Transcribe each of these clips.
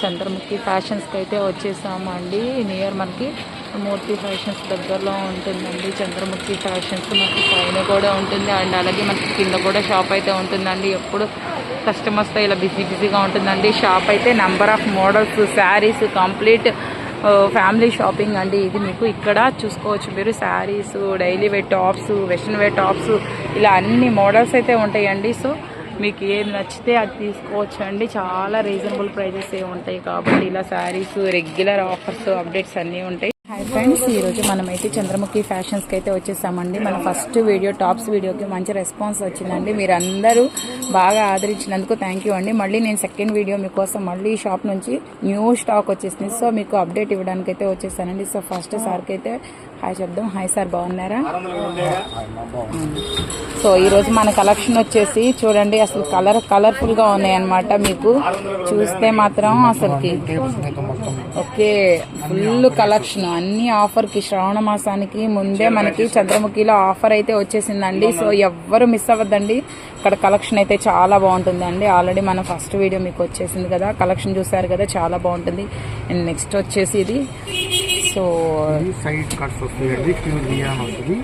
చంద్రముఖి ఫ్యాషన్స్కి అయితే వచ్చేసామండి. నియర్ మనకి మూర్తి ఫ్యాషన్స్ దగ్గరలో ఉంటుందండి. చంద్రముఖి ఫ్యాషన్స్ మనకి పైన కూడా ఉంటుంది అండ్ అలాగే మనకి కింద కూడా షాప్ అయితే ఉంటుందండి. ఎప్పుడు కస్టమర్స్తో ఇలా బిజీగా ఉంటుందండి. షాప్ అయితే number of models, saris, complete family shopping అండి. ఇది మీకు ఇక్కడ చూసుకోవచ్చు మీరు. Saris, daily wear tops, western wear tops, ఇలా అన్ని మోడల్స్ అయితే ఉంటాయండి. సో మీకు ఏది నచ్చితే అది తీసుకోవచ్చు అండి. చాలా రీజనబుల్ ప్రైజెస్ ఉంటాయి కాబట్టి ఇలా శారీస్, రెగ్యులర్ ఆఫర్స్, అప్డేట్స్ అన్నీ ఉంటాయి. హాయ్ ఫ్రెండ్స్, ఈరోజు మనమైతే చంద్రముఖి ఫ్యాషన్స్కి అయితే వచ్చేసామండి. మన ఫస్ట్ వీడియో టాప్స్ వీడియోకి మంచి రెస్పాన్స్ వచ్చిందండి. మీరు అందరూ బాగా ఆదరించినందుకు థ్యాంక్ యూ అండి. మళ్ళీ నేను సెకండ్ వీడియో మీకోసం మళ్ళీ షాప్ నుంచి న్యూ స్టాక్ వచ్చేసింది. సో మీకు అప్డేట్ ఇవ్వడానికి అయితే వచ్చేసానండి. సో ఫస్ట్ సార్కి అయితే హాయ్ చెప్దాం. హాయ్ సార్, బాగున్నారా? సో ఈరోజు మన కలెక్షన్ వచ్చేసి చూడండి, అసలు కలర్ఫుల్గా ఉన్నాయన్నమాట. మీకు చూస్తే మాత్రం అసలుకి ఓకే ఫుల్ కలెక్షన్ అన్ని ఆఫర్కి, శ్రావణ మాసానికి ముందే మనకి చంద్రముఖిలో ఆఫర్ అయితే వచ్చేసిందండి. సో ఎవ్వరు మిస్ అవ్వద్దండి. ఇక్కడ కలెక్షన్ అయితే చాలా బాగుంటుందండి. ఆల్రెడీ మన ఫస్ట్ వీడియో మీకు వచ్చేసింది కదా, కలెక్షన్ చూసారు కదా, చాలా బాగుంటుంది. అండ్ నెక్స్ట్ వచ్చేసి ఇది సో సైడ్ కట్స్ వస్తాయండి. ప్యూర్ రియాన్ వస్తుంది.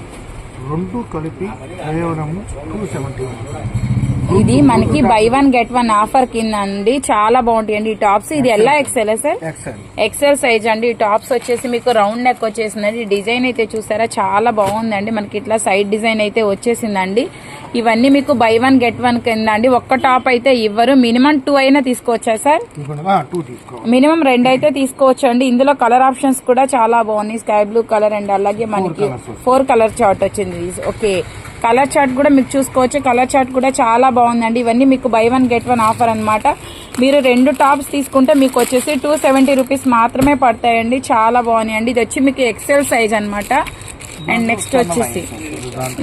రెండు కలిపి కేవలం 270. ఇది మనకి by one get one offer కింద అండి. చాలా బాగుంటాయండి ఈ టాప్స్. ఇది ఎలా ఎక్సెల్ సార్? ఎక్సెల్ సైజ్ అండి. ఈ టాప్స్ వచ్చేసి మీకు రౌండ్ నెక్ వచ్చేసిందండి. డిజైన్ అయితే చూసారా, చాలా బాగుందండి. మనకి ఇట్లా సైడ్ డిజైన్ అయితే వచ్చేసిందండి. ఇవన్నీ మీకు బై వన్ గెట్ వన్ కింద అండి. ఒక్క టాప్ అయితే ఇవ్వరు. మినిమం 2 అయినా తీసుకోవచ్చా సార్? మినిమం 2 అయితే తీసుకోవచ్చు అండి. ఇందులో కలర్ ఆప్షన్స్ కూడా చాలా బాగున్నాయి. స్కై బ్లూ కలర్ అండ్ అలాగే మనకి 4 కలర్ చార్ట్ వచ్చింది. ఓకే, కలర్ చార్ట్ కూడా మీకు చూసుకోవచ్చు. కలర్ చార్ట్ కూడా చాలా బాగుందండి. ఇవన్నీ మీకు by one get one offer అనమాట. మీరు 2 టాప్స్ తీసుకుంటే మీకు వచ్చేసి 270 రూపీస్ మాత్రమే పడతాయండి. చాలా బాగున్నాయండి. ఇది వచ్చి మీకు ఎక్సెల్ సైజ్ అనమాట. అండ్ నెక్స్ట్ వచ్చేసి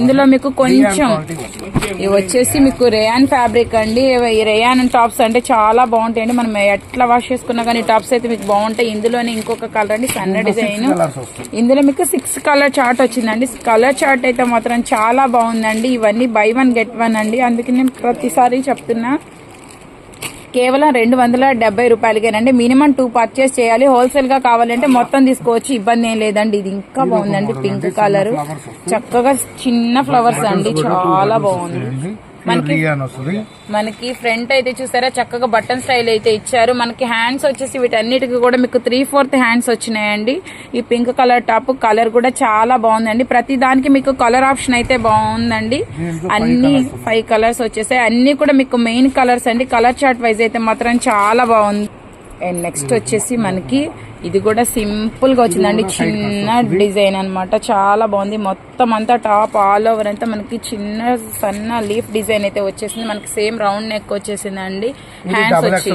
ఇందులో మీకు కొంచెం ఇవి వచ్చేసి మీకు రేయాన్ ఫ్యాబ్రిక్ అండి. ఈ రేయాన్ టాప్స్ అంటే చాలా బాగుంటాయండి. మనం ఎట్లా వాష్ చేసుకున్నా కానీ టాప్స్ అయితే మీకు బాగుంటాయి. ఇందులోనే ఇంకొక కలర్ అండి, సన్న డిజైన్. ఇందులో మీకు 6 కలర్ చార్ట్ వచ్చిందండి. కలర్ చార్ట్ అయితే మాత్రం చాలా బాగుందండి. ఇవన్నీ బై వన్ గెట్ వన్ అండి. అందుకే నేను ప్రతిసారి చెప్తున్నా, కేవలం 270 రూపాయలకేనండి. మినిమం 2 పర్చేస్ చేయాలి. హోల్సేల్ గా కావాలంటే మొత్తం తీసుకోవచ్చు, ఇబ్బంది ఏం లేదండి. ఇది ఇంకా బాగుందండి, పింక్ కలర్, చక్కగా చిన్న ఫ్లవర్స్ అండి, చాలా బాగుంది. మనకి ఫ్రంట్ అయితే చూసారా, చక్కగా బటన్ స్టైల్ అయితే ఇచ్చారు. మనకి హ్యాండ్స్ వచ్చేసి వీటన్నిటికీ కూడా మీకు 3/4 హ్యాండ్స్ వచ్చినాయండి. ఈ పింక్ కలర్ టాప్ కలర్ కూడా చాలా బాగుందండి. ప్రతి దానికి మీకు కలర్ ఆప్షన్ అయితే బాగుందండి. అన్ని 5 కలర్స్ వచ్చేసాయి. అన్ని కూడా మీకు మెయిన్ కలర్స్ అండి. కలర్ చార్ట్ వైజ్ అయితే మాత్రం చాలా బాగుంది. అండ్ నెక్స్ట్ వచ్చేసి మనకి ఇది కూడా సింపుల్ గా వచ్చిందండి. చిన్న డిజైన్ అనమాట, చాలా బాగుంది. మొత్తం అంతా టాప్ ఆల్ ఓవర్ అంతా మనకి చిన్న సన్న లీఫ్ డిజైన్ అయితే వచ్చేసింది. మనకి సేమ్ రౌండ్ నెక్ వచ్చేసిందండి. హ్యాండ్స్ వచ్చి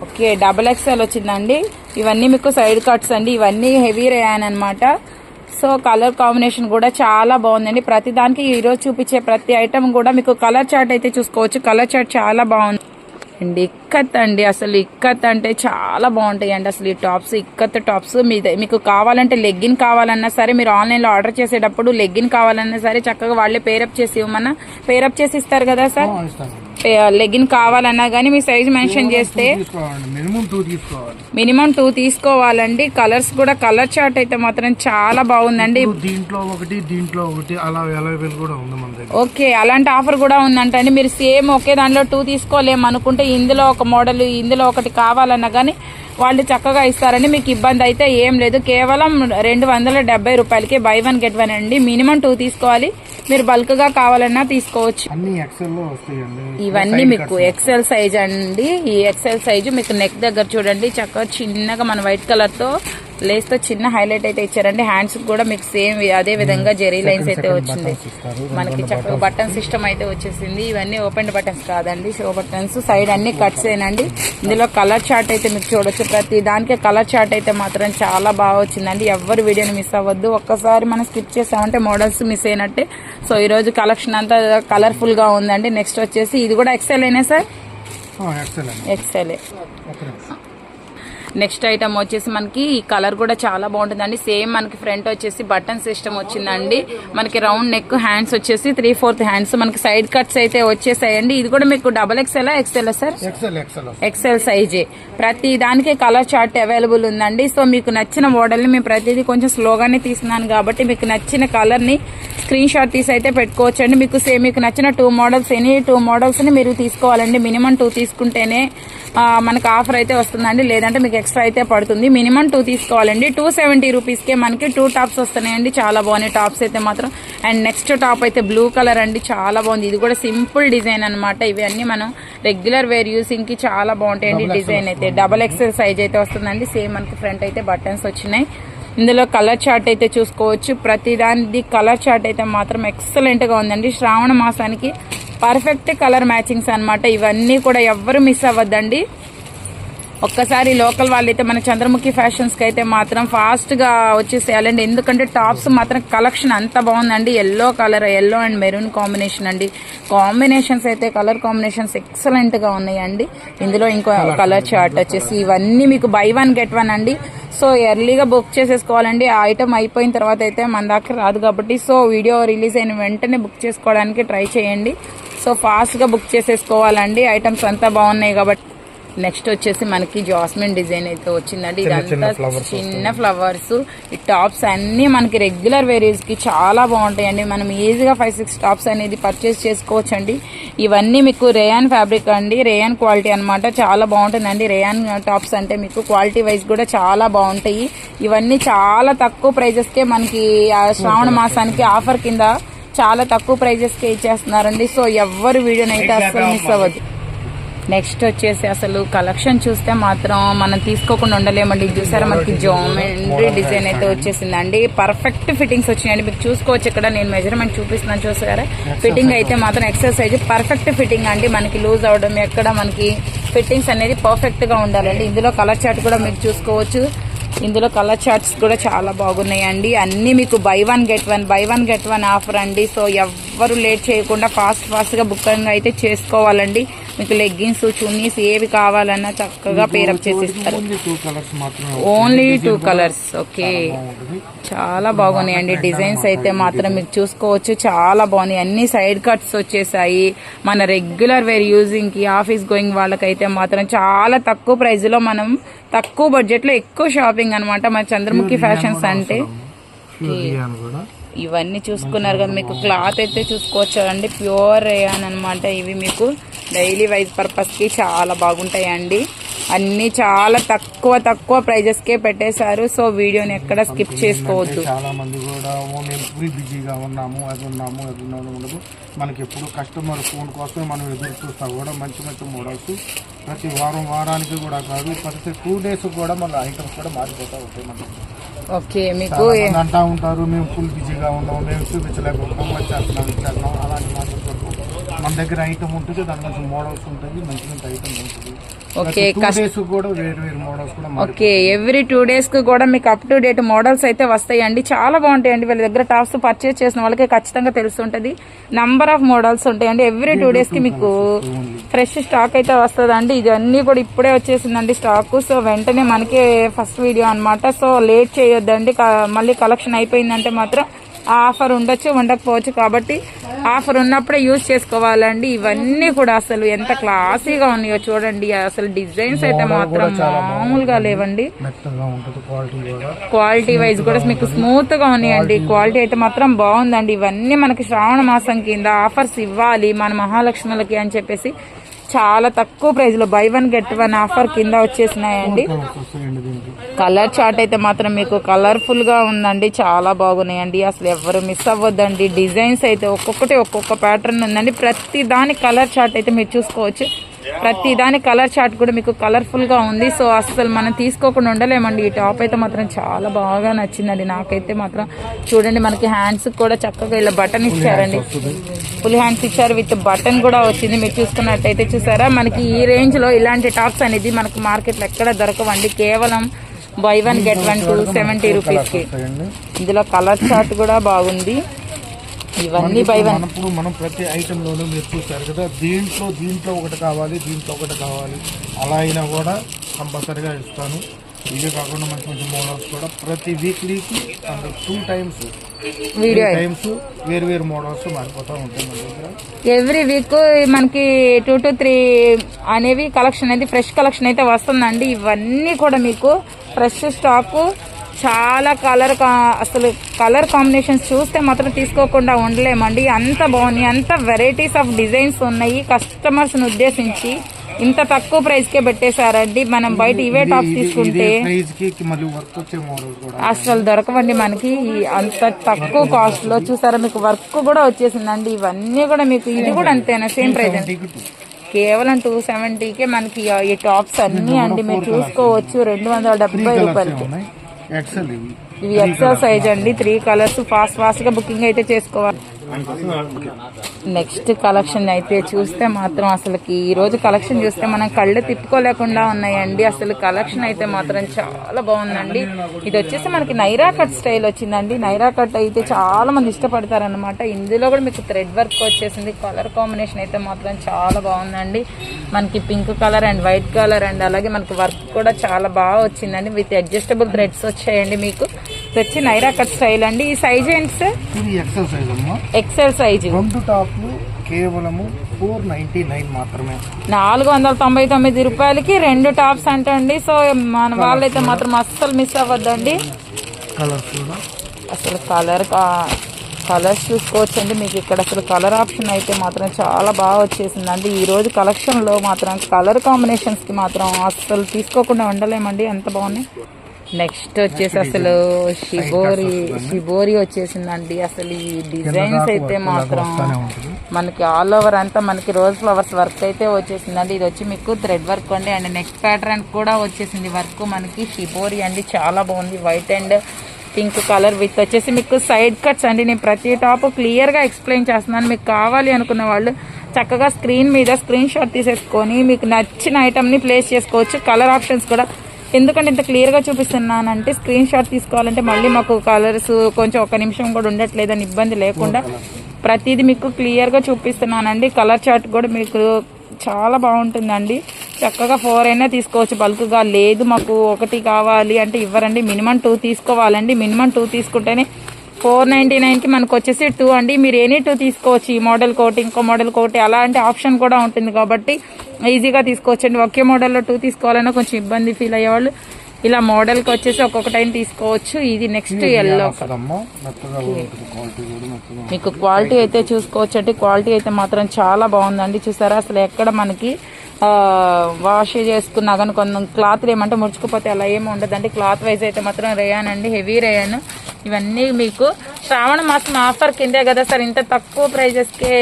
ఓకే XXL వచ్చిందండి. ఇవన్నీ మీకు సైడ్ కట్స్ అండి. ఇవన్నీ హెవీ రేయాన్ అనమాట. సో కలర్ కాంబినేషన్ కూడా చాలా బాగుందండి. ప్రతి దానికి ఈరోజు చూపించే ప్రతి ఐటమ్ కూడా మీకు కలర్ చార్ట్ అయితే చూసుకోవచ్చు. కలర్ చార్ట్ చాలా బాగుంది అండి. ఇక్కత్ అండి, అసలు ఇక్కత్ అంటే చాలా బాగుంటాయి అండి. అసలు ఈ టాప్స్ ఇక్కత్ టాప్స్ మీకు కావాలంటే లెగ్గిన్ కావాలన్నా సరే, మీరు ఆన్లైన్ లో ఆర్డర్ చేసేటప్పుడు లెగ్గిన్ కావాలన్నా సరే చక్కగా వాళ్ళే పేరప్ చేసి ఇవ్వమన్నా పేరప్ చేసి ఇస్తారు కదా సార్. లెగ్గిన్ కావాలన్నా గానీ మీ సైజ్ మెన్షన్ చేస్తే మినిమం 2 తీసుకోవాలండి. కలర్స్ కూడా కలర్ చార్ట్ అయితే మాత్రం చాలా బాగుందండి. ఓకే, అలాంటి ఆఫర్ కూడా ఉందంటండి. మీరు సేమ్ ఒకే దానిలో 2 తీసుకోలేము అనుకుంటే ఇందులో ఒక మోడల్ ఇందులో ఒకటి కావాలన్నా గానీ వాళ్ళు చక్కగా ఇస్తారండి. మీకు ఇబ్బంది అయితే ఏం లేదు. కేవలం 270 రూపాయలకి బై వన్ గెట్ వన్ అండి. మినిమం 2 తీసుకోవాలి. మీరు బల్క్ గా కావాలన్నా తీసుకోవచ్చు. ఇవన్నీ మీకు ఎక్సెల్ సైజ్ అండి. ఈ ఎక్సెల్ సైజు మీకు నెక్ దగ్గర చూడండి, చక్కగా చిన్నగా మన వైట్ కలర్ తో లేస్ తో చిన్న హైలైట్ అయితే ఇచ్చారండి. హ్యాండ్స్ కూడా మీకు సేమ్ అదే విధంగా జెరీ లైన్స్ అయితే వచ్చింది. మనకి చక్కగా బటన్ సిస్టమ్ అయితే వచ్చేసింది. ఇవన్నీ ఓపెన్ బటన్స్ కాదండి, షో బటన్స్. సైడ్ అన్ని కట్స్ ఏనండి. ఇందులో కలర్ చార్ట్ అయితే మీకు చూడొచ్చు. ప్రతి దానికి కలర్ చార్ట్ అయితే మాత్రం చాలా బాగా వచ్చిందండి. ఎవరు వీడియోని మిస్ అవ్వద్దు. ఒక్కసారి మనం స్కిప్ చేసామంటే మోడల్స్ మిస్ అయినట్టే. సో ఈ రోజు కలెక్షన్ అంతా కలర్ఫుల్ గా ఉందండి. నెక్స్ట్ వచ్చేసి ఇది కూడా ఎక్సెల్ అయినా సార్? ఎక్సెల్. నెక్స్ట్ ఐటమ్ వచ్చేసి మనకి ఈ కలర్ కూడా చాలా బాగుంటుందండి. సేమ్ మనకి ఫ్రంట్ వచ్చేసి బటన్ సిస్టమ్ వచ్చిందండి. మనకి రౌండ్ నెక్, హ్యాండ్స్ వచ్చేసి 3/4 హ్యాండ్స్, మనకి సైడ్ కట్స్ అయితే వచ్చేసాయండి. ఇది కూడా మీకు XXL ఎక్సెల్ సార్? ఎక్సెల్ సైజే. ప్రతి దానికి కలర్ చార్ట్ అవైలబుల్ ఉందండి. సో మీకు నచ్చిన మోడల్ ని మేము ప్రతిదీ కొంచెం స్లోగానే తీస్తున్నాను కాబట్టి మీకు నచ్చిన కలర్ ని స్క్రీన్ షాట్ తీసి అయితే పెట్టుకోవచ్చండి. మీకు నచ్చిన 2 మోడల్స్, ఎనీ 2 మోడల్స్ ని మీరు తీసుకోవాలండి. మినిమం 2 తీసుకుంటేనే మనకి ఆఫర్ అయితే వస్తుందండి, లేదంటే మీకు ఎక్స్ట్రా అయితే పడుతుంది. మినిమం 2 తీసుకోవాలండి. 270 రూపీస్కే మనకి 2 టాప్స్ వస్తున్నాయండి. చాలా బాగున్నాయి టాప్స్ అయితే మాత్రం. అండ్ నెక్స్ట్ టాప్ అయితే బ్లూ కలర్ అండి, చాలా బాగుంది. ఇది కూడా సింపుల్ డిజైన్ అనమాట. ఇవన్నీ మనం రెగ్యులర్ వేర్ యూసింగ్ కి చాలా బాగుంటాయండి. డిజైన్ అయితే XXL సైజ్ అయితే వస్తుందండి. సేమ్ మనకి ఫ్రంట్ అయితే బటన్స్ వచ్చినాయి. ఇందులో కలర్ చార్ట్ అయితే చూసుకోవచ్చు. ప్రతి దానిది కలర్ చార్ట్ అయితే మాత్రం ఎక్సలెంట్ గా ఉందండి. శ్రావణ మాసానికి పర్ఫెక్ట్ కలర్ మ్యాచింగ్స్ అన్నమాట. ఇవన్నీ కూడా ఎవ్వరు మిస్ అవ్వద్దండి. ఒక్కసారి లోకల్ వాళ్ళైతే మన చంద్రముఖి ఫ్యాషన్స్ కి అయితే మాత్రం ఫాస్ట్ గా వచ్చేసేయాలండి. ఎందుకంటే టాప్స్ మాత్రం కలెక్షన్ అంత బాగుందండి. ఎల్లో అండ్ మెరూన్ కాంబినేషన్ అండి. కాంబినేషన్స్ అయితే కలర్ కాంబినేషన్స్ ఎక్సలెంట్ గా ఉన్నాయండి. ఇందులో ఇంకో కలర్ చార్ట్ వచ్చేసి ఇవన్నీ మీకు buy 1 get 1 అండి. సో ఎర్లీగా బుక్ చేసేసుకోవాలండి. ఆ ఐటమ్ అయిపోయిన తర్వాత అయితే మన దాకా రాదు కాబట్టి సో వీడియో రిలీజ్ అయిన వెంటనే బుక్ చేసుకోవడానికి ట్రై చేయండి. సో ఫాస్ట్ గా బుక్ చేసేసుకోవాలండి. ఐటమ్స్ అంతా బాగున్నాయి కాబట్టి. నెక్స్ట్ వచ్చేసి మనకి జాస్మిన్ డిజైన్ అయితే వచ్చిందండి. ఇదంతా చిన్న ఫ్లవర్స్. ఈ టాప్స్ అన్ని మనకి రెగ్యులర్ వేరీస్ కి చాలా బాగుంటాయండి. మనం ఈజీగా 5-6 టాప్స్ అనేది పర్చేస్ చేసుకోవచ్చండి. ఇవన్నీ మీకు రేయాన్ ఫ్యాబ్రిక్ అండి, రేయాన్ క్వాలిటీ అన్నమాట. చాలా బాగుంటుందండి. రేయాన్ టాప్స్ అంటే మీకు క్వాలిటీ వైజ్ కూడా చాలా బాగుంటాయి. ఇవన్నీ చాలా తక్కువ ప్రైజెస్ కే మనకి శ్రావణ మాసానికి ఆఫర్ కింద చాలా తక్కువ ప్రైజెస్ కే ఇచ్చేస్తున్నారండి. సో ఎవ్వరు వీడియోనైతే అసలు మిస్ అవ్వద్దు. నెక్స్ట్ వచ్చేసి అసలు కలెక్షన్ చూస్తే మాత్రం మనం తీసుకోకుండా ఉండలేమండి. చూసారా మనకి జామెట్రీ డిజైన్ అయితే వచ్చేసిందండి. పర్ఫెక్ట్ ఫిట్టింగ్స్ వచ్చినాయండి. మీకు చూసుకోవచ్చు, ఇక్కడ నేను మెజర్మెంట్ చూపిస్తున్నాను చూసారా. ఫిట్టింగ్ అయితే మాత్రం ఎక్సెల్ సైజ్ పర్ఫెక్ట్ ఫిట్టింగ్ అండి. మనకి లూజ్ అవడం ఎక్కడ మనకి ఫిట్టింగ్స్ అనేది పర్ఫెక్ట్ గా ఉండాలండి. ఇందులో కలర్ చార్ట్ కూడా మీరు చూసుకోవచ్చు. ఇందులో కలర్ చార్ట్స్ కూడా చాలా బాగున్నాయండి. అన్ని మీకు buy 1 get 1 ఆఫర్ అండి. సో ఎవ్వరు లేట్ చేయకుండా ఫాస్ట్ గా బుకింగ్ అయితే చేసుకోవాలండి. మీకు లెగ్గిన్స్, చున్నీస్ ఏవి కావాలన్నా చక్కగా పేరప్ చేసిస్తారు. Only 2 colours. ఓకే, చాలా బాగున్నాయండి. డిజైన్స్ అయితే మాత్రం మీకు చూసుకోవచ్చు, చాలా బాగున్నాయి. అన్ని సైడ్ కట్స్ వచ్చేసాయి. మన రెగ్యులర్ వేర్ యూజింగ్ కి, ఆఫీస్ గోయింగ్ వాళ్ళకైతే మాత్రం చాలా తక్కువ ప్రైస్ లో మనం తక్కువ బడ్జెట్ లో ఎక్కువ షాపింగ్ అనమాట మన చంద్రముఖి ఫ్యాషన్స్ అంటే. ఇవన్నీ చూసుకున్నారు కదా, మీకు క్లాత్ అయితే చూసుకోవచ్చు అండి. ప్యూర్ రేయాన్ అనమాట. ఇవి మీకు డైలీ వైజ్ పర్పస్ కి చాలా బాగుంటాయండి. అన్ని చాలా తక్కువ ప్రైజెస్ కే పెట్టేశారు. సో వీడియోని ఎక్కడ స్కిప్ చేసుకోవద్దు. చాలా మంది కూడా బిజీగా ఉన్నాము, అది ఉండదు. మనకి ఎప్పుడు కస్టమర్ ఫోన్ కోసమే మనం ఎదురు చూస్తాం కూడా. మంచి మోడల్స్ ప్రతి వారానికి కూడా కాదు, ప్రతి 2 days కూడా మన ఐటమ్స్ కూడా మారిపోతూ ఉంటాయి మనకి. ఓకే, మీకు అంటా ఉంటారు మేము ఫుల్ బిజీగా ఉన్నాము, మేము చూపించలేకపోతున్నాం, వచ్చేస్తున్నాం అలాంటి మాటలు. మన దగ్గర ఐటమ్ ఉంటుంది, దాని నుంచి మోడల్స్ ఉంటుంది, మంచి ఐటమ్ ఉంటుంది. ఓకే, కూడా వేరు మోడల్స్ కూడా. ఓకే, ఎవ్రీ 2 days కు కూడా మీకు అప్ టు డేట్ మోడల్స్ అయితే వస్తాయండి. చాలా బాగుంటాయండి. వీళ్ళ దగ్గర టాప్స్ పర్చేస్ చేసిన వాళ్ళకి ఖచ్చితంగా తెలుస్తుంటది. నంబర్ ఆఫ్ మోడల్స్ ఉంటాయండి. ఎవ్రీ 2 days కి మీకు ఫ్రెష్ స్టాక్ అయితే వస్తుందండి. ఇది అన్ని కూడా ఇప్పుడే వచ్చేసిందండి స్టాక్. సో వెంటనే మనకి ఫస్ట్ వీడియో అన్నమాట. సో లేట్ చేయొద్దండి. మళ్ళీ కలెక్షన్ అయిపోయిందంటే మాత్రం ఆఫర్ ఉండొచ్చు, ఉండకపోవచ్చు. కాబట్టి ఆఫర్ ఉన్నప్పుడే యూజ్ చేసుకోవాలండి. ఇవన్నీ కూడా అసలు ఎంత క్లాసీగా ఉన్నాయో చూడండి. అసలు డిజైన్స్ అయితే మాత్రం మామూలుగా లేవండి. క్వాలిటీ వైజ్ కూడా మీకు స్మూత్ గా ఉన్నాయండి. క్వాలిటీ అయితే మాత్రం బాగుందండి. ఇవన్నీ మనకి శ్రావణ మాసం కింద ఆఫర్స్ ఇవ్వాలి మన మహాలక్ష్ములకి అని చెప్పేసి చాలా తక్కువ ప్రైస్ లో buy 1 get 1 ఆఫర్ కింద వచ్చేసినాయండి. కలర్ చార్ట్ అయితే మాత్రం మీకు కలర్ఫుల్ గా ఉందండి. చాలా బాగున్నాయండి. అసలు ఎవరు మిస్ అవ్వద్దండి. డిజైన్స్ అయితే ఒక్కొక్క ప్యాటర్న్ ఉందండి. ప్రతి దాని కలర్ చార్ట్ అయితే మీరు చూసుకోవచ్చు. ప్రతి దాని కలర్ చార్ట్ కూడా మీకు కలర్ఫుల్ గా ఉంది. సో అసలు మనం తీసుకోకుండా ఉండలేమండి. ఈ టాప్ అయితే మాత్రం చాలా బాగా నచ్చిందండి నాకైతే మాత్రం. చూడండి, మనకి హ్యాండ్స్ కూడా చక్కగా ఇలా బటన్ ఇచ్చారండి. ఫుల్ హ్యాండ్స్ ఇచ్చారు, విత్ బటన్ కూడా వచ్చింది. మీరు చూసుకున్నట్టయితే చూసారా, మనకి ఈ రేంజ్ లో ఇలాంటి టాప్స్ అనేది మనకు మార్కెట్ లో ఎక్కడ దొరకవండి. కేవలం buy 1 get 1 270 రూపీస్ కి. ఇందులో కలర్ చార్ట్ కూడా బాగుంది. ఇవన్నీ buy 1. మనం ప్రతి ఐటమ్ లోనూ మీరు చూసారు కదా, దీంట్లో ఒకటి కావాలి, దీంట్లో ఒకటి కావాలి, అలా అయినా కూడా కంపల్సరీగా ఇస్తాను. ఇదే కాకుండా మంచి మంచి మోడల్స్ కూడా ప్రతి వీక్లీకి 2 టైమ్స్ వీడియో వేరు మోడల్స్ మారిపోతూ ఉంటాయి మన దగ్గర. ఎవ్రీ వీక్ మనకి 2 to 3 అనేవి కలెక్షన్ అయితే ఫ్రెష్ కలెక్షన్ అయితే వస్తుందండి. ఇవన్నీ కూడా మీకు ఫ్రెష్ స్టాక్, చాలా అసలు కలర్ కాంబినేషన్స్ చూస్తే మాత్రం తీసుకోకుండా ఉండలేమండి. అంత బాగున్నాయి, అంత వెరైటీస్ ఆఫ్ డిజైన్స్ ఉన్నాయి. కస్టమర్స్ ని ఉద్దేశించి ఇంత తక్కువ ప్రైస్ కే పెట్టేశారండి. మనం బయట ఇవే టాప్స్ తీసుకుంటే అసలు దొరకవండి మనకి. అంత తక్కువ కాస్ట్ లో చూసారా, మీకు వర్క్ కూడా వచ్చేసిందండి. ఇవన్నీ కూడా మీకు ఇది కూడా అంతేనా, సేమ్ ప్రైస్ కేవలం 270కే మనకి ఈ టాప్స్ అన్ని అండి. మీరు చూసుకోవచ్చు 270 రూపాయలకి. ఇవి ఎక్సెల్ సైజ్ అండి, 3 కలర్స్. ఫాస్ట్ గా బుకింగ్ అయితే చేసుకోవాలి. నెక్స్ట్ కలెక్షన్ అయితే చూస్తే మాత్రం అసలుకి ఈ రోజు కలెక్షన్ చూస్తే మనం కళ్ళు తిప్పుకోలేకుండా ఉన్నాయండి. అసలు కలెక్షన్ అయితే మాత్రం చాలా బాగుందండి. ఇది వచ్చేసి మనకి నైరా కట్ స్టైల్ వచ్చిందండి. నైరా కట్ అయితే చాలా మంది ఇష్టపడతారనమాట. ఇందులో కూడా మీకు థ్రెడ్ వర్క్ వచ్చేసింది. కలర్ కాంబినేషన్ అయితే మాత్రం చాలా బాగుందండి. మనకి pink colour and white colour and అలాగే మనకి వర్క్ కూడా చాలా బాగా వచ్చిందండి. విత్ అడ్జస్టబుల్ థ్రెడ్స్ వచ్చాయండి. మీకు వచ్చి నైరా కట్ స్టైల్ అండి. ఈ సైజ్ ఏంటి సార్? XL size. 2 టాప్లు కేవలము 499 మాత్రమే, 499 రూపాయలకి 2 టాప్స్ అంటండి. సో మన వాళ్ళైతే మాత్రం అస్సలు మిస్ అవ్వద్దండి. అసలు కలర్స్ చూసుకోవచ్చండి. మీకు ఇక్కడ అసలు కలర్ ఆప్షన్ అయితే మాత్రం చాలా బాగా వచ్చేసిందండి. ఈ రోజు కలెక్షన్ లో మాత్రం కలర్ కాంబినేషన్స్ కి మాత్రం అస్సలు తీసుకోకుండా ఉండలేమండి, ఎంత బాగున్నాయి. నెక్స్ట్ వచ్చేసి అసలు షిబోరి వచ్చేసిందండి. అసలు ఈ డిజైన్స్ అయితే మాత్రం మనకి ఆల్ ఓవర్ అంతా మనకి రోజ్ ఫ్లవర్స్ వర్క్ అయితే వచ్చేసిందండి. ఇది వచ్చి మీకు థ్రెడ్ వర్క్ అండి అండ్ నెక్స్ట్ ప్యాటర్న్ కూడా వచ్చేసింది వర్క్. మనకి షిబోరి అండి, చాలా బాగుంది. White and pink colour with వచ్చేసి మీకు సైడ్ కట్స్ అండి. నేను ప్రతి టాప్ క్లియర్ గా ఎక్స్ప్లెయిన్ చేస్తున్నాను. మీకు కావాలి అనుకున్న వాళ్ళు చక్కగా స్క్రీన్ మీద స్క్రీన్ షాట్ తీసేసుకొని మీకు నచ్చిన ఐటమ్ ని ప్లేస్ చేసుకోవచ్చు. కలర్ ఆప్షన్స్ కూడా ఎందుకంటే ఇంత క్లియర్ గా చూపిస్తున్నానంటే స్క్రీన్ షాట్ తీసుకోవాలంటే మళ్ళీ మాకు కలర్స్ కొంచెం 1 నిమిషం కూడా ఉండట్లేదని ఇబ్బంది లేకుండా ప్రతిదీ మీకు క్లియర్ గా చూపిస్తున్నానండి. కలర్ చార్ట్ కూడా మీకు చాలా బాగుంటుందండి. చక్కగా 4 అయినా తీసుకోవచ్చు బల్క్ గా. లేదు మాకు 1 కావాలి అంటే ఇవ్వరండి, మినిమం 2 తీసుకోవాలండి. మినిమం 2 తీసుకుంటేనే 499కి మనకు వచ్చేసి 2 అండి. మీరు ఎనీ 2 తీసుకోవచ్చు. ఈ మోడల్ కోటి, ఇంకో మోడల్ కోటి, అలా అంటే ఆప్షన్ కూడా ఉంటుంది కాబట్టి ఈజీగా తీసుకోవచ్చండి. ఒకే మోడల్లో 2 తీసుకోవాలన్నా కొంచెం ఇబ్బంది ఫీల్ అయ్యేవాళ్ళు ఇలా మోడల్కి వచ్చేసి ఒక్కొక్కటైనా తీసుకోవచ్చు. ఇది నెక్స్ట్ ఎల్లో. మీకు క్వాలిటీ అయితే చూసుకోవచ్చు అండి. క్వాలిటీ అయితే మాత్రం చాలా బాగుందండి. చూసారా అసలు ఎక్కడ మనకి వాష్ చేసుకున్నా కానీ కొంచెం క్లాత్లు ఏమంటే ముడుచుకుపోతే అలా ఏమి ఉండదండి. క్లాత్ వైజ్ అయితే మాత్రం రేయాన్ అండి, హెవీ రేయాన్. ఇవన్నీ మీకు శ్రావణ మాసం ఆఫర్ కిందే కదా సార్ ఇంత తక్కువ ప్రైజెస్కే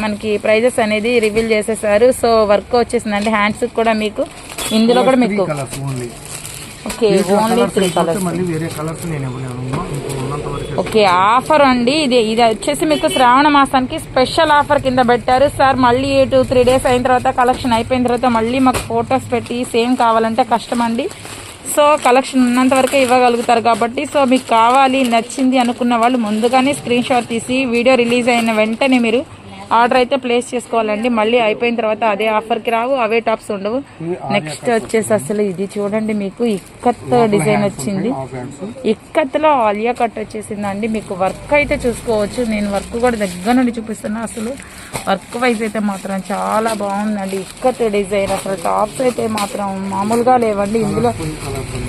మనకి ప్రైజెస్ అనేది రివీల్ చేసేసారు. సో వర్క్ వచ్చేసిందండి. హ్యాండ్స్ కూడా మీకు ఇందులో కూడా మీకు okay only 3 colours. Okay offer అండి. ఇది వచ్చేసి మీకు శ్రావణ మాసానికి స్పెషల్ ఆఫర్ కింద పెట్టారు సార్. మళ్ళీ 2-3 డేస్ అయిన తర్వాత కలెక్షన్ అయిపోయిన తర్వాత మళ్ళీ మాకు ఫొటోస్ పెట్టి సేమ్ కావాలంటే కష్టం అండి. సో కలెక్షన్ ఉన్నంత వరకే ఇవ్వగలుగుతారు కాబట్టి సో మీకు కావాలి నచ్చింది అనుకున్న వాళ్ళు ముందుగానే స్క్రీన్ షాట్ తీసి వీడియో రిలీజ్ అయిన వెంటనే మీరు ఆర్డర్ అయితే ప్లేస్ చేసుకోవాలండి. మళ్ళీ అయిపోయిన తర్వాత అదే ఆఫర్కి రావు, అవే టాప్స్ ఉండవు. నెక్స్ట్ వచ్చేసి అసలు ఇది చూడండి మీకు ఇక్కత్ డిజైన్ వచ్చింది. ఇక్కత్లో ఆలియా కట్ వచ్చేసిందండి. మీకు వర్క్ అయితే చూసుకోవచ్చు. నేను వర్క్ కూడా దగ్గర నుండి చూపిస్తున్నా. అసలు వర్క్ వైజ్ అయితే మాత్రం చాలా బాగుందండి. ఇక్కత్ డిజైన్ అసలు టాప్స్ అయితే మాత్రం మామూలుగా లేవండి. ఇందులో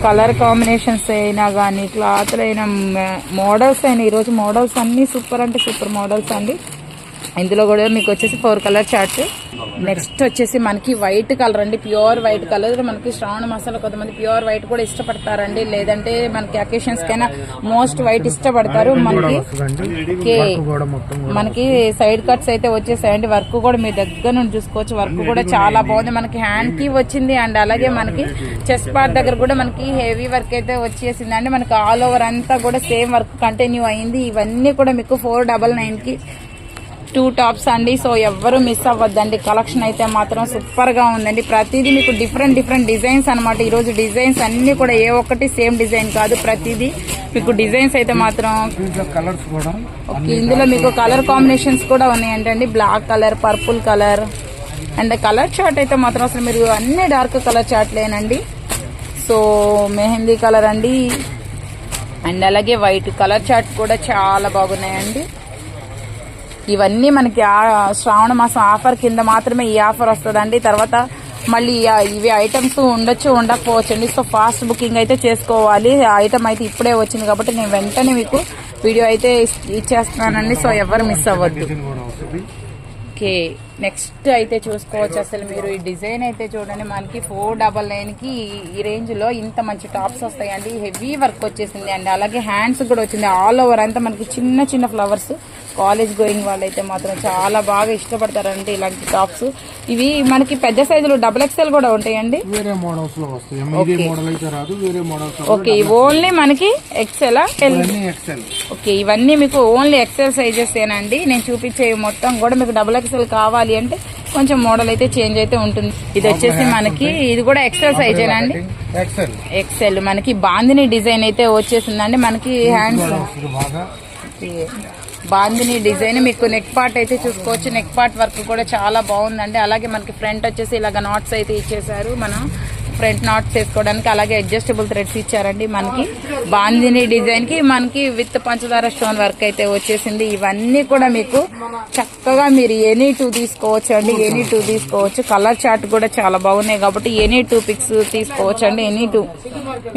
కలర్ కాంబినేషన్స్ అయినా కానీ క్లాత్లు అయినా మోడల్స్ అయినా ఈరోజు మోడల్స్ అన్ని సూపర్ అంటే సూపర్ మోడల్స్ అండి. ఇందులో కూడా మీకు వచ్చేసి 4 కలర్ చార్ట్స్. నెక్స్ట్ వచ్చేసి మనకి వైట్ కలర్ అండి, ప్యూర్ వైట్ కలర్. మనకి శ్రావణ మాసాలు కొంతమంది ప్యూర్ వైట్ కూడా ఇష్టపడతారండి, లేదంటే మనకి అకేషన్స్ కైనా మోస్ట్ వైట్ ఇష్టపడతారు. మనకి సైడ్ కట్స్ అయితే వచ్చేసాయండి. వర్క్ కూడా మీ దగ్గర నుండి చూసుకోవచ్చు. వర్క్ కూడా చాలా బాగుంది. మనకి హ్యాండ్ కి వచ్చింది అండ్ అలాగే మనకి చెస్ట్ పార్ట్ దగ్గర కూడా మనకి హెవీ వర్క్ అయితే వచ్చేసిందండి. మనకి ఆల్ ఓవర్ అంతా కూడా సేమ్ వర్క్ కంటిన్యూ అయింది. ఇవన్నీ కూడా మీకు 499కి 2 టాప్స్ అండి. సో ఎవ్వరూ మిస్ అవ్వద్దండి. కలెక్షన్ అయితే మాత్రం సూపర్ గా ఉందండి. ప్రతిదీ మీకు డిఫరెంట్ డిజైన్స్ అనమాట. ఈ రోజు డిజైన్స్ అన్ని కూడా ఏ ఒక్కటి సేమ్ డిజైన్ కాదు, ప్రతిదీ మీకు డిజైన్స్ అయితే మాత్రం ఓకే. ఇందులో మీకు కలర్ కాంబినేషన్స్ కూడా ఉన్నాయంటండి. Black colour, purple colour and colour chart అయితే మాత్రం అసలు మీరు అన్ని డార్క్ కలర్ చార్ట్లేనండి. సో మెహందీ కలర్ అండి, అండ్ అలాగే వైట్ కలర్ చార్ట్ కూడా చాలా బాగున్నాయండి. ఇవన్నీ మనకి శ్రావణ మాసం ఆఫర్ కింద మాత్రమే ఈ ఆఫర్ వస్తుందండి. తర్వాత మళ్ళీ ఇవి ఐటమ్స్ ఉండొచ్చు ఉండకపోవచ్చు అండి. సో ఫాస్ట్ బుకింగ్ అయితే చేసుకోవాలి. ఐటమ్ అయితే ఇప్పుడే వచ్చింది కాబట్టి నేను వెంటనే మీకు వీడియో అయితే ఇచ్చేస్తున్నానండి. సో ఎవరు మిస్ అవ్వద్దు. ఓకే, నెక్స్ట్ అయితే చూసుకోవచ్చు. అసలు మీరు ఈ డిజైన్ అయితే చూడండి, మనకి 499కి ఈ రేంజ్ లో ఇంత మంచి టాప్స్ వస్తాయండి. హెవీ వర్క్ వచ్చేసింది అండి. అలాగే హ్యాండ్స్ కూడా వచ్చింది. ఆల్ ఓవర్ అంతా మనకి చిన్న చిన్న ఫ్లవర్స్. కాలేజ్ గోయింగ్ వాళ్ళైతే మాత్రం చాలా బాగా ఇష్టపడతారండి ఇలాంటి టాప్స్. ఇవి మనకి పెద్ద సైజులు XXL కూడా ఉంటాయండి. వేరే మోడల్స్ లో వస్తాయి. మోడల్ అయితే రాదు, వేరే మోడల్స్. ఓకే, ఓన్లీ మనకి ఎక్సెల్. ఓకే, ఇవన్నీ మీకు ఓన్లీ ఎక్సెల్ సైజెస్ ఏనండి. నేను చూపించే మొత్తం కూడా మీకు XXL కావాలి అంటే కొంచెం మోడల్ అయితే చేంజ్ అయితే ఉంటుంది. ఇది వచ్చేసి మనకి ఇది కూడా ఎక్సెల్ సైజేనండి. ఎక్సెల్ మనకి బాందిని డిజైన్ అయితే వచ్చేసిందండి. మనకి హ్యాండ్స్ బాందిని డిజైన్ మీకు నెక్ పార్ట్ అయితే చూసుకోవచ్చు. నెక్ పార్ట్ వర్క్ కూడా చాలా బాగుందండి. అలాగే మనకి ఫ్రంట్ వచ్చేసి ఇలాగ నాట్స్ అయితే ఇచ్చేసారు. మనం ఫ్రంట్ నాట్స్ వేసుకోవడానికి. అలాగే అడ్జస్టబుల్ థ్రెడ్స్ ఇచ్చారండి. మనకి బాందిని డిజైన్ కి మనకి విత్ పంచదార స్టోన్ వర్క్ అయితే వచ్చేసింది. ఇవన్నీ కూడా మీకు చక్కగా మీరు ఎనీ 2 తీసుకోవచ్చు అండి. ఎనీ 2 తీసుకోవచ్చు. కలర్ చార్ట్ కూడా చాలా బాగున్నాయి కాబట్టి ఎనీ 2 పిక్స్ తీసుకోవచ్చు అండి. ఎనీ 2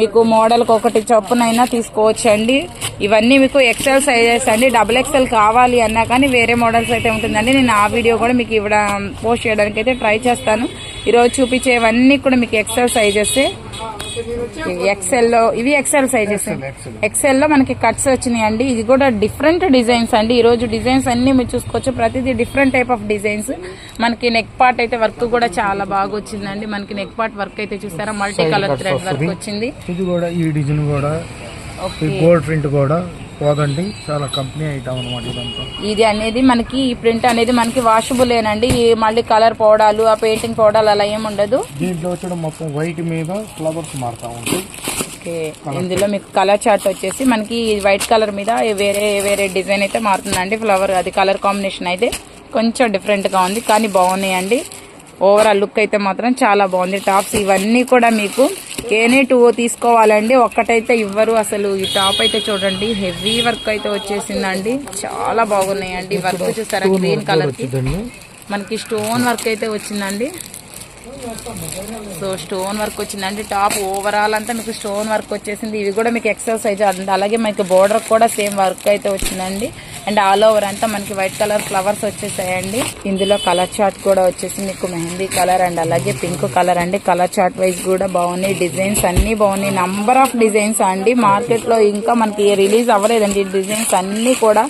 మీకు మోడల్ కి ఒకటి చొప్పునైనా తీసుకోవచ్చు అండి. ఇవన్నీ మీకు ఎక్సెల్ సైజెస్ అండి. XXL కావాలి అన్నా కానీ వేరే మోడల్స్ అయితే ఉంటుందండి. నేను ఆ వీడియో కూడా మీకు ఇవ్వడం పోస్ట్ చేయడానికి అయితే ట్రై చేస్తాను. ఈరోజు చూపించేవన్నీ కూడా మీకు ఎక్సెల్ సైజెస్. ఎక్సెల్ లో ఇవి ఎక్సెల్ సైజెస్. ఎక్సెల్ లో మనకి కట్స్ వచ్చినాయి అండి. ఇది కూడా డిఫరెంట్ డిజైన్స్ అండి. ఈ రోజు డిజైన్స్ అన్ని మీరు చూసుకోవచ్చు. ప్రతిదీ డిఫరెంట్ టైప్ ఆఫ్ డిజైన్స్. మనకి నెక్ పార్ట్ అయితే వర్క్ కూడా చాలా బాగా వచ్చిందండి. మనకి నెక్ పార్ట్ వర్క్ అయితే చూసారా, మల్టీ కలర్ థ్రెడ్ వర్క్ వచ్చింది. ఇది కూడా ఈ డిజైన్ కూడా గోల్డ్ ప్రింట్ కూడా పోదండి. చాలా కంపెనీ ఐటమ్ అనమాట ఇదంతా. ఇది అనేది మనకి ఈ ప్రింట్ అనేది మనకి వాషబుల్ ఏనండి. మళ్ళీ కలర్ పౌడాలు ఆ పెయింటింగ్ పౌడాలు అలా ఏమి ఉండదు. దీంట్లో వచ్చడం మొత్తం వైట్ మీద ఫ్లవర్స్ మారుతా ఉంటాయి. ఓకే, ఇందులో మీకు కలర్ చార్ట్ వచ్చేసి మనకి వైట్ కలర్ మీద వేరే వేరే డిజైన్ అయితే మారుతుందండి. ఫ్లవర్ అది కలర్ కాంబినేషన్ అయితే కొంచెం డిఫరెంట్ గా ఉంది కానీ బాగున్నాయండి. ఓవరాల్ లుక్ అయితే మాత్రం చాలా బాగుంది. టాప్స్ ఇవన్నీ కూడా మీకు ఎనీ 2 తీసుకోవాలండి. ఒక్కటైతే ఇవ్వరు అసలు. ఈ టాప్ అయితే చూడండి, హెవీ వర్క్ అయితే వచ్చేసిందండి. చాలా బాగున్నాయండి. వర్క్ చూసారా, గ్రీన్ కలర్ కి మనకి స్టోన్ వర్క్ అయితే వచ్చిందండి. సో స్టోన్ వర్క్ వచ్చిందండి. టాప్ ఓవరాల్ అంతా మీకు స్టోన్ వర్క్ వచ్చేసింది. ఇవి కూడా మీకు ఎక్సెల్ సైజ్ అండి. అలాగే మనకి బోర్డర్ కూడా సేమ్ వర్క్ అయితే వచ్చిందండి. అండ్ ఆల్ ఓవర్ అంతా మనకి వైట్ కలర్ ఫ్లవర్స్ వచ్చేసాయండి. ఇందులో కలర్ చార్ట్ కూడా వచ్చేసి మీకు మెహందీ కలర్ అండ్ అలాగే పింక్ కలర్ అండి. కలర్ చార్ట్ వైజ్ కూడా బాగున్నాయి. డిజైన్స్ అన్ని బాగున్నాయి. నంబర్ ఆఫ్ డిజైన్స్ అండి. మార్కెట్ లో ఇంకా మనకి రిలీజ్ అవ్వలేదండి. డిజైన్స్ అన్ని కూడా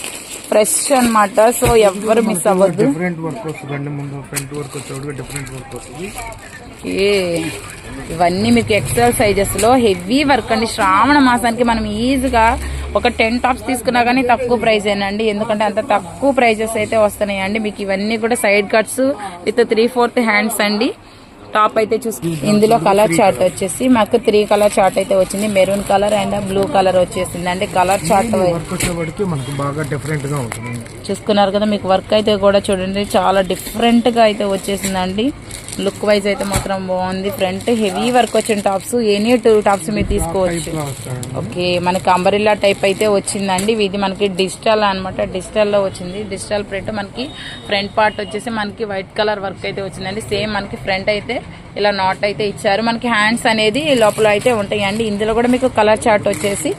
ఫ్రెష్ అన్నమాట. సో ఎవ్వరు మిస్ అవ్వద్దు. డిఫరెంట్ వర్క్ వస్తుందండి. ముందు ఫ్రంట్ వర్క్ వచ్చేవాడు డిఫరెంట్ వర్క్ వస్తుంది. ఇవన్నీ మీకు ఎక్సెల్ సైజెస్ లో హెవీ వర్క్ అండి. శ్రావణ మాసానికి మనం ఈజీగా ఒక 10 టాప్స్ తీసుకున్నా కానీ తక్కువ ప్రైస్ ఏనండి. ఎందుకంటే అంత తక్కువ ప్రైజెస్ అయితే వస్తున్నాయండి. మీకు ఇవన్నీ కూడా సైడ్ కట్స్ విత్ 3/4 హ్యాండ్స్ అండి. టాప్ అయితే చూసి ఇందులో కలర్ చార్ట్ వచ్చేసి మాకు 3 కలర్ చార్ట్ అయితే వచ్చింది. Maroon colour and blue colour వచ్చేసింది అండి. కలర్ చార్ట్ బాగా డిఫరెంట్ గా ఉంటుంది. చూసుకున్నారు కదా, మీకు వర్క్ అయితే కూడా చూడండి చాలా డిఫరెంట్ గా అయితే వచ్చేసిందండి. లుక్ వైజ్ అయితే మాత్రం బాగుంది. ఫ్రంట్ హెవీ వర్క్ వచ్చిన టాప్స్ ఎనీ 2 టాప్స్ మీరు తీసుకోవచ్చు. ఓకే, మనకి అంబరిల్లా టైప్ అయితే వచ్చిందండి. ఇది మనకి డిజిటల్ అనమాట. డిజిటల్ లో వచ్చింది. డిజిటల్ ప్రింట్ మనకి ఫ్రంట్ పార్ట్ వచ్చేసి మనకి వైట్ కలర్ వర్క్ అయితే వచ్చిందండి. సేమ్ మనకి ఫ్రంట్ అయితే ఇలా నాట్ అయితే ఇచ్చారు. మనకి హ్యాండ్స్ అనేది లోపల అయితే ఉంటాయండి. ఇందులో కూడా మీకు కలర్ చార్ట్ వచ్చేసి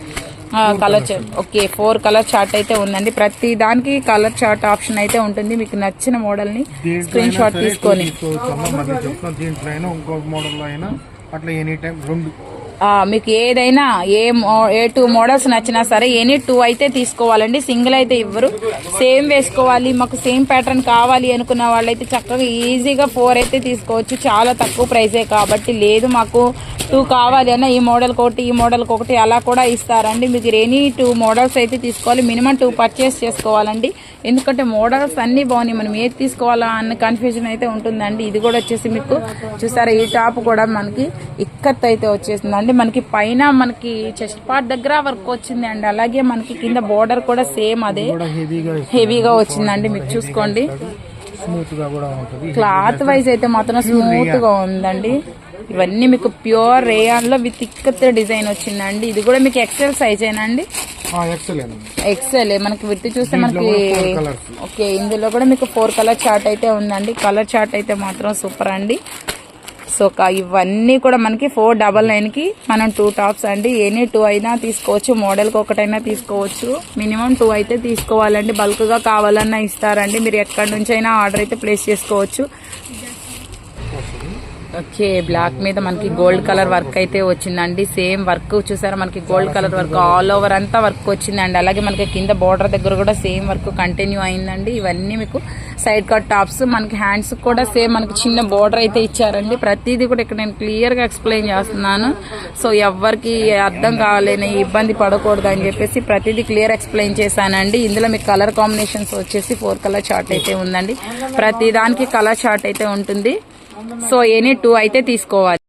colour chart. Okay, 4 colour chart అయితే ఉందండి. ప్రతి దానికి కలర్ చార్ట్ ఆప్షన్ అయితే ఉంటుంది. మీకు నచ్చిన మోడల్ ని స్క్రీన్ షాట్ తీసుకొని మీకు ఏదైనా ఏ 2 మోడల్స్ నచ్చినా సరే ఎనీ 2 అయితే తీసుకోవాలండి. సింగిల్ అయితే ఇవ్వరు. సేమ్ వేసుకోవాలి, మాకు సేమ్ ప్యాటర్న్ కావాలి అనుకున్న వాళ్ళైతే చక్కగా ఈజీగా 4 అయితే తీసుకోవచ్చు. చాలా తక్కువ ప్రైజే కాబట్టి. లేదు మాకు 2 కావాలి అన్న ఈ మోడల్ ఒకటి ఈ మోడల్ ఒకటి అలా కూడా ఇస్తారండి. మీకు ఎనీ 2 మోడల్స్ అయితే తీసుకోవాలి. మినిమం 2 పర్చేస్ చేసుకోవాలండి. ఎందుకంటే మోడల్స్ అన్ని బాగున్నాయి. మనం ఏది తీసుకోవాలా అన్న కన్ఫ్యూజన్ అయితే ఉంటుందండి. ఇది కూడా వచ్చేసి మీకు చూసారా, ఈ టాప్ కూడా మనకి ఇక్కత్ అయితే వచ్చేసిందండి. మనకి పైన మనకి చెస్ట్ పార్ట్ దగ్గర వర్క్ వచ్చింది అండి. అలాగే మనకి కింద బోర్డర్ కూడా సేమ్ అదే హెవీగా వచ్చిందండి. మీకు చూసుకోండి, క్లాత్ వైజ్ అయితే మాత్రం స్మూత్ గా ఉందండి. ఇవన్నీ మీకు ప్యూర్ రేయాన్ లో విత్ ఇక్కత్ డిజైన్ వచ్చిందండి. ఇది కూడా మీకు ఎక్సెల్ సైజ్ ఏనండి? ఎక్సెల్. మనకి విత్ చూస్తే మనకి ఓకే, ఇందులో కూడా మీకు 4 కలర్ చార్ట్ అయితే ఉందండి. కలర్ చార్ట్ అయితే మాత్రం సూపర్ అండి. సో ఇవన్నీ కూడా మనకి 499 కి మనం 2 టాప్స్ అండి. ఎనీ 2 అయినా తీసుకోవచ్చు, మోడల్కి ఒకటైనా తీసుకోవచ్చు. మినిమం 2 అయితే తీసుకోవాలండి. బల్క్ గా కావాలన్నా ఇస్తారండి. మీరు ఎక్కడి నుంచి అయినా ఆర్డర్ అయితే ప్లేస్ చేసుకోవచ్చు. ఓకే, బ్లాక్ మీద మనకి గోల్డ్ కలర్ వర్క్ అయితే వచ్చిందండి. సేమ్ వర్క్ చూసారా, మనకి gold colour work all over అంతా వర్క్ వచ్చిందండి. అలాగే మనకి కింద బోర్డర్ దగ్గర కూడా సేమ్ వర్క్ కంటిన్యూ అయిందండి. ఇవన్నీ మీకు సైడ్ కట్ టాప్స్. మనకి హ్యాండ్స్ కూడా సేమ్ మనకి చిన్న బోర్డర్ అయితే ఇచ్చారండి. ప్రతిదీ కూడా ఇక్కడ నేను క్లియర్ గా ఎక్స్ప్లెయిన్ చేస్తున్నాను. సో ఎవరికి అర్థం కావాలని ఇబ్బంది పడకూడదు అని చెప్పేసి ప్రతిదీ క్లియర్ ఎక్స్ప్లెయిన్ చేశానండి. ఇందులో మీకు కలర్ కాంబినేషన్స్ వచ్చేసి 4 కలర్ చార్ట్ అయితే ఉందండి. ప్రతి దానికి కలర్ చార్ట్ అయితే ఉంటుంది. సో ఎనీ 2 అయితే తీసుకోవాలి.